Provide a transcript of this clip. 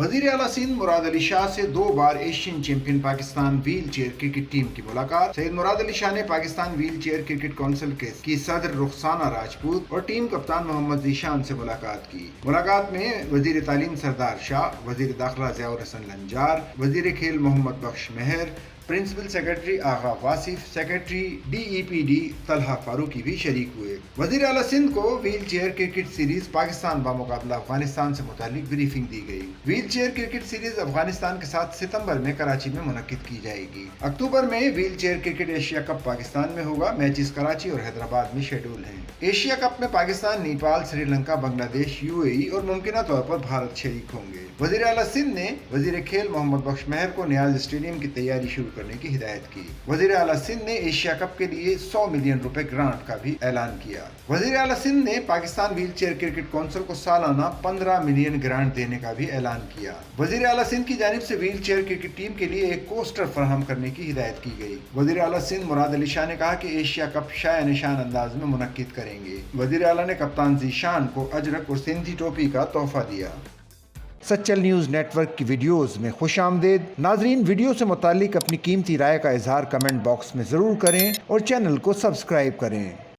वजीर आला सिंध मुराद अली शाह से 2 बार Asian champion Pakistan wheelchair cricket team की मुलाकात। सैयद मुराद अली शाह ने Pakistan wheelchair cricket council की सदर रुखसाना राजपूत और टीम कप्तान मोहम्मद जीशान से मुलाकात की। मुलाकात में वजीर तालीम सरदार शाह, वजीर दाखिला ज़ियाउर हसन लंजार, वजीर खेल Mohammad Bakhsh Mehar, principal secretary Agha Wasif, secretary DEPD Talha Farooqui भी शरीक हुए। वजीर आला सिंध को wheelchair cricket series Pakistan बामुकाबला अफगानिस्तान से मुतालिक ब्रीफिंग दी गई। Wheelchair cricket series Afghanistan के साथ सितंबर में कराची में मुनक्किद की जाएगी। अक्टूबर में wheel chair cricket Asia cup Pakistan में होगा। मैचेस कराची और हैदराबाद में शेड्यूल हैं। एशिया कप में पाकिस्तान, नेपाल, श्रीलंका, बांग्लादेश, UAE और मुमकिना तौर पर भारत शरीक होंगे। वजीर आला सिंध ने वजीर खेल मोहम्मद बख्श मेहर को नियाज स्टेडियम की तैयारी शुरू करने की हिदायत की। वजीर आला सिंध ने एशिया कप के लिए 100 मिलियन रुपए ग्रांट का भी ऐलान किया। वजीर आला सिंध ने Pakistan wheelchair cricket council को सालाना 15 मिलियन ग्रांट देने का भी ऐलान किया। वजीर आला सिंध की जानिब से व्हील चेयर क्रिकेट टीम के लिए एक कोस्टर फराहम करने की हिदायत की गई। वजीर आला सिंध मुराद अली शाह ने कहा कि एशिया कप शाया निशान अंदाज में मुनक्किद करेंगे। वजीर आला ने कप्तान जीशान को अजरक और सिंधी टोपी का तोहफा दिया। सच्चल न्यूज़ नेटवर्क की वीडियोज़ में खुश आमदेद। नाजरीन, वीडियो से मुतालिक अपनी कीमती राय का इजहार कमेंट बॉक्स में ज़रूर करें और चैनल को सब्सक्राइब करें।